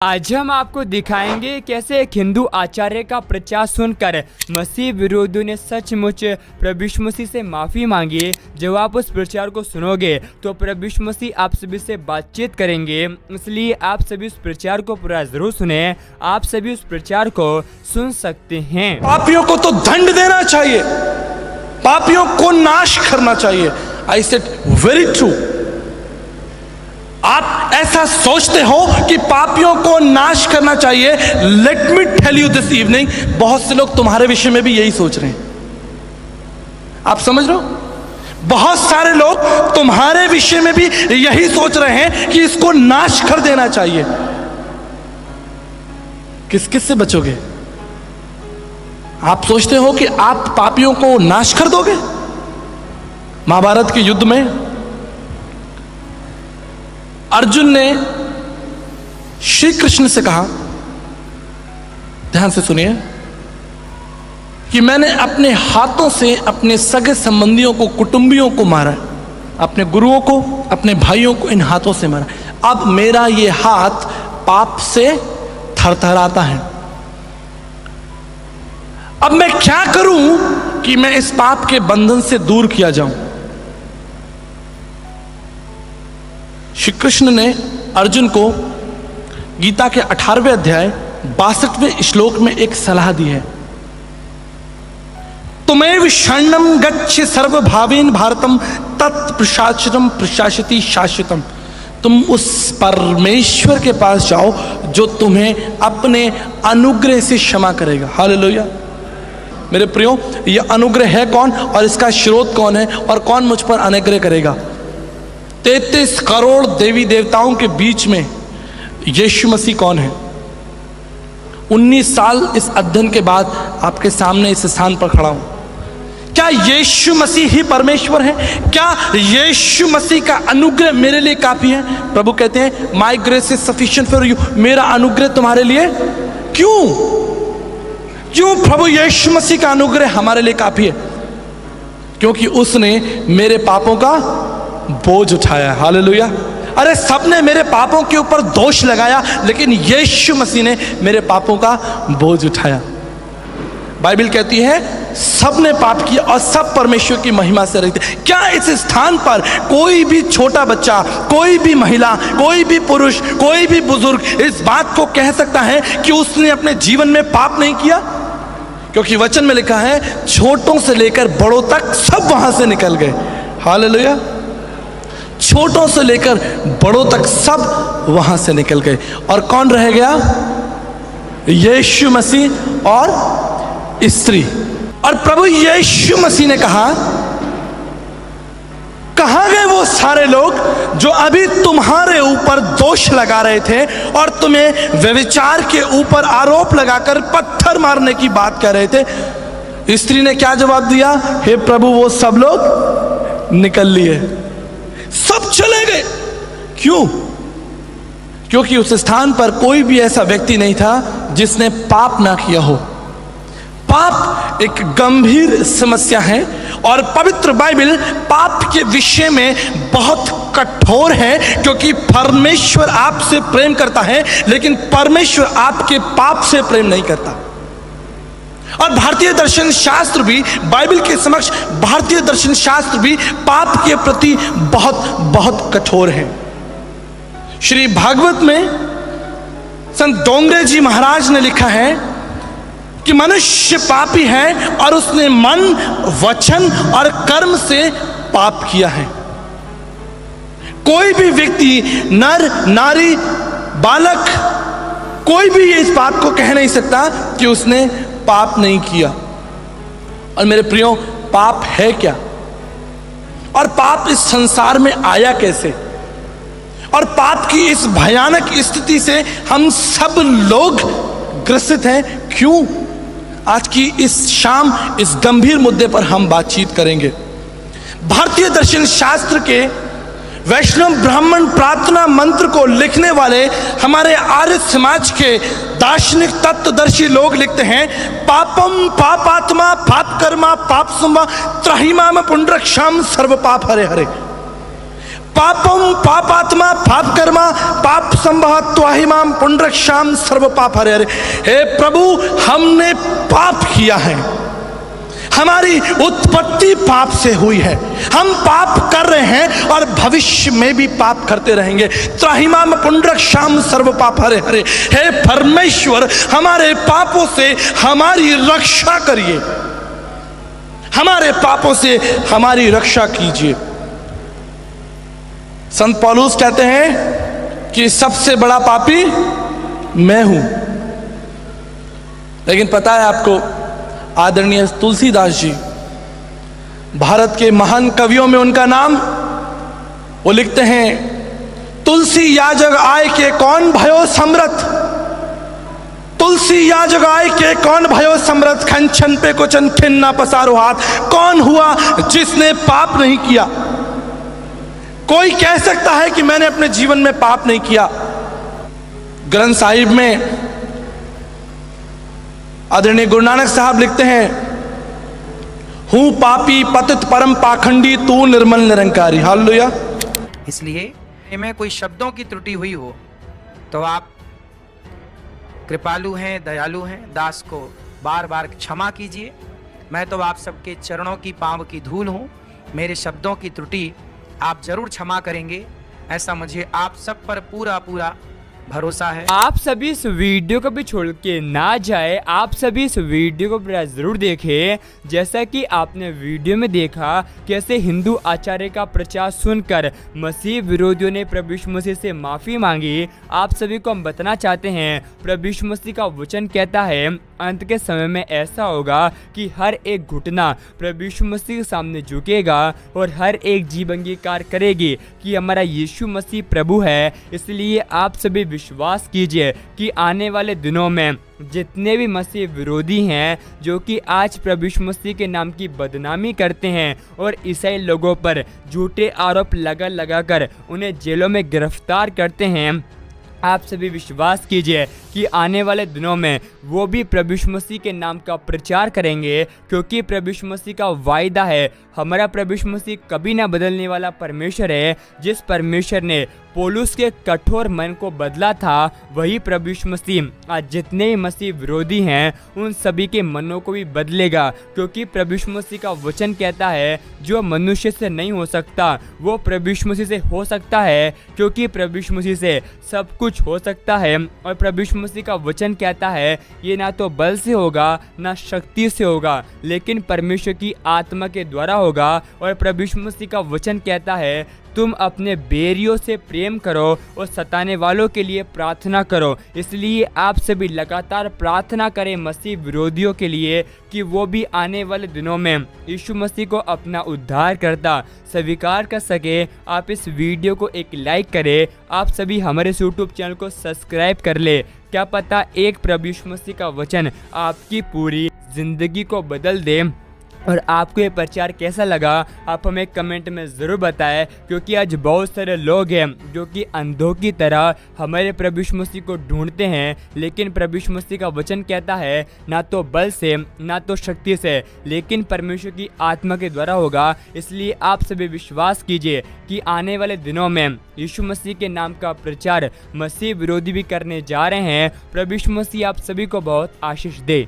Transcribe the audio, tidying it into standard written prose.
आज हम आपको दिखाएंगे कैसे एक हिंदू आचार्य का प्रचार सुनकर मसीह विरोधियों ने सचमुच प्रभु यीशु मसीह से माफ़ी मांगी। जब आप उस प्रचार को सुनोगे तो प्रभु यीशु मसीह आप सभी से बातचीत करेंगे, इसलिए आप सभी उस प्रचार को पूरा जरूर सुने। आप सभी उस प्रचार को सुन सकते हैं। पापियों को तो दंड देना चाहिए, पापियों को नाश करना चाहिए। I said very true. आप ऐसा सोचते हो कि पापियों को नाश करना चाहिए। Let me tell you this evening, बहुत से लोग तुम्हारे विषय में भी यही सोच रहे हैं। आप समझ रहे हो? बहुत सारे लोग तुम्हारे विषय में भी यही सोच रहे हैं कि इसको नाश कर देना चाहिए। किस किस से बचोगे? आप सोचते हो कि आप पापियों को नाश कर दोगे? महाभारत के युद्ध में अर्जुन ने श्री कृष्ण से कहा, ध्यान से सुनिए, कि मैंने अपने हाथों से अपने सगे संबंधियों को, कुटुंबियों को मारा, अपने गुरुओं को, अपने भाइयों को इन हाथों से मारा। अब मेरा ये हाथ पाप से थरथराता है। अब मैं क्या करूं कि मैं इस पाप के बंधन से दूर किया जाऊं? श्री कृष्ण ने अर्जुन को गीता के 18वें अध्याय 62वें श्लोक में एक सलाह दी है। तुम्हें शरणम गच्छ सर्वभावेन भारतम तत्प्रशासनम प्रशासति शाश्वतम। तुम उस परमेश्वर के पास जाओ जो तुम्हें अपने अनुग्रह से क्षमा करेगा। हालेलुया। मेरे प्रियो, यह अनुग्रह है कौन और इसका स्रोत कौन है और कौन मुझ पर अनुग्रह करेगा? 33 करोड़ देवी देवताओं के बीच में यीशु मसीह कौन है? 19 साल इस अध्ययन के बाद आपके सामने इस स्थान पर खड़ा हूं। क्या यीशु मसीह ही परमेश्वर है? क्या यीशु मसीह का अनुग्रह मेरे लिए काफी है? प्रभु कहते हैं my grace is sufficient for you. मेरा अनुग्रह तुम्हारे लिए क्यों प्रभु यीशु मसीह का अनुग्रह हमारे लिए काफी है? क्योंकि उसने मेरे पापों का बोझ उठाया। हालेलुया। अरे सबने मेरे पापों के ऊपर दोष लगाया, लेकिन यीशु मसीह ने मेरे पापों का बोझ उठाया। बाइबल कहती है सबने पाप किया और सब परमेश्वर की महिमा से रहित। क्या इस स्थान पर कोई भी छोटा बच्चा, कोई भी महिला, कोई भी पुरुष, कोई भी बुजुर्ग इस बात को कह सकता है कि उसने अपने जीवन में पाप नहीं किया? क्योंकि वचन में लिखा है छोटों से लेकर बड़ों तक सब वहां से निकल गए। हालेलुया। छोटों से लेकर बड़ों तक सब वहां से निकल गए और कौन रह गया? यीशु मसीह और स्त्री। और प्रभु यीशु मसीह ने कहा, कहां गए वो सारे लोग जो अभी तुम्हारे ऊपर दोष लगा रहे थे और तुम्हें व्यभिचार के ऊपर आरोप लगाकर पत्थर मारने की बात कर रहे थे? स्त्री ने क्या जवाब दिया? हे प्रभु, वो सब लोग निकल लिए, सब चले गए। क्यों? क्योंकि उस स्थान पर कोई भी ऐसा व्यक्ति नहीं था जिसने पाप ना किया हो। पाप एक गंभीर समस्या है और पवित्र बाइबल पाप के विषय में बहुत कठोर है, क्योंकि परमेश्वर आपसे प्रेम करता है लेकिन परमेश्वर आपके पाप से प्रेम नहीं करता। और भारतीय दर्शन शास्त्र भी, बाइबल के समक्ष भारतीय दर्शन शास्त्र भी पाप के प्रति बहुत बहुत कठोर है। श्री भागवत में संत डोंगरे जी महाराज ने लिखा है कि मनुष्य पापी है और उसने मन, वचन और कर्म से पाप किया है। कोई भी व्यक्ति, नर, नारी, बालक, कोई भी इस बात को कह नहीं सकता कि उसने पाप नहीं किया। और मेरे प्रियो, पाप है क्या और पाप इस संसार में आया कैसे? और पाप की इस भयानक स्थिति से हम सब लोग ग्रसित हैं क्यों? आज की इस शाम इस गंभीर मुद्दे पर हम बातचीत करेंगे। भारतीय दर्शन शास्त्र के वैष्णव ब्राह्मण प्रार्थना मंत्र को लिखने वाले हमारे आर्य समाज के दार्शनिक तत्वदर्शी लोग लिखते हैं, पापम पापात्मा पाप कर्मा पाप सुमा त्राहिमाम पुंडरक्षाम सर्व पाप हरे हरे। पापम पापात्मा पाप कर्मा पाप संभव त्वाहिमाम पुंडरक्षाम सर्व पाप हरे हरे। हे प्रभु, हमने पाप किया है, हमारी उत्पत्ति पाप से हुई है, हम पाप कर रहे हैं और भविष्य में भी पाप करते रहेंगे। त्राहिमाम पुंडरक्षाम सर्व पाप हरे हरे। हे परमेश्वर, हमारे पापों से हमारी रक्षा करिए, हमारे पापों से हमारी रक्षा कीजिए। संत पौलुस कहते हैं कि सबसे बड़ा पापी मैं हूं, लेकिन पता है आपको, आदरणीय तुलसीदास जी, भारत के महान कवियों में उनका नाम, वो लिखते हैं, तुलसी या जग आय के कौन भयो समरथ, तुलसी या जग आय के कौन भयो समरथ, खंचन पे कुचन खिन ना पसारो हाथ। कौन हुआ जिसने पाप नहीं किया? कोई कह सकता है कि मैंने अपने जीवन में पाप नहीं किया? ग्रंथ साहिब में आदरणीय गुरु नानक साहब लिखते हैं, हूं पापी पतित परम पाखंडी, तू निर्मल निरंकारी। हालेलुया। इसलिए में कोई शब्दों की त्रुटि हुई हो तो आप कृपालु हैं, दयालु हैं, दास को बार बार क्षमा कीजिए। मैं तो आप सबके चरणों की पांव की धूल हूं, मेरे शब्दों की त्रुटि आप जरूर क्षमा करेंगे, ऐसा मुझे आप सब पर पूरा पूरा भरोसा है। आप सभी इस वीडियो को भी छोड़ के ना जाए, आप सभी इस वीडियो को जरूर देखें। जैसा कि आपने वीडियो में देखा कैसे हिंदू आचार्य का प्रचार सुनकर मसीह विरोधियों ने प्रभु यीशु मसीह से माफ़ी मांगी। आप सभी को हम बताना चाहते हैं, प्रभु यीशु मसीह का वचन कहता है अंत के समय में ऐसा होगा कि हर एक घुटना प्रभु यीशु मसीह के सामने झुकेगा और हर एक जीभ अंगीकार करेगी कि हमारा यीशु मसीह प्रभु है। इसलिए आप सभी विश्वास कीजिए कि आने वाले दिनों में जितने भी मसीह विरोधी हैं, जो कि आज प्रभु यीशु मसीह के नाम की बदनामी करते हैं और ईसाई लोगों पर झूठे आरोप लगा कर उन्हें जेलों में गिरफ्तार करते हैं, आप सभी विश्वास कीजिए कि आने वाले दिनों में वो भी प्रभु यीशु मसीह के नाम का प्रचार करेंगे, क्योंकि प्रभु यीशु मसीह का वायदा है। हमारा प्रभु यीशु मसीह कभी ना बदलने वाला परमेश्वर है। जिस परमेश्वर ने पौलुस के कठोर मन को बदला था, वही प्रभु यीशु मसीह आज जितने भी मसीह विरोधी हैं उन सभी के मनों को भी बदलेगा, क्योंकि प्रभु यीशु मसीह का वचन कहता है जो मनुष्य से नहीं हो सकता वो प्रभु यीशु मसीह से हो सकता है, क्योंकि प्रभु यीशु मसीह से सब कुछ हो सकता है। और प्रभु यीशु मसीह का वचन कहता है ये ना तो बल से होगा ना शक्ति से होगा, लेकिन परमेश्वर की आत्मा के द्वारा होगा। और प्रभु यीशु मसीह का वचन कहता है तुम अपने बैरियों से प्रेम करो और सताने वालों के लिए प्रार्थना करो। इसलिए आप सभी लगातार प्रार्थना करें मसीह विरोधियों के लिए कि वो भी आने वाले दिनों में यीशु मसीह को अपना उद्धार करता स्वीकार कर सके। आप इस वीडियो को एक लाइक करें, आप सभी हमारे यूट्यूब चैनल को सब्सक्राइब कर ले। क्या पता एक प्रभु यीशु मसीह का वचन आपकी पूरी जिंदगी को बदल दे। और आपको ये प्रचार कैसा लगा आप हमें कमेंट में ज़रूर बताएं, क्योंकि आज बहुत सारे लोग हैं जो कि अंधों की तरह हमारे प्रभु यीशु मसीह को ढूंढते हैं, लेकिन प्रभु यीशु मसीह का वचन कहता है ना तो बल से ना तो शक्ति से, लेकिन परमेश्वर की आत्मा के द्वारा होगा। इसलिए आप सभी विश्वास कीजिए कि आने वाले दिनों में यीशु मसीह के नाम का प्रचार मसीह विरोधी भी करने जा रहे हैं। प्रभु यीशु मसीह आप सभी को बहुत आशीष दे।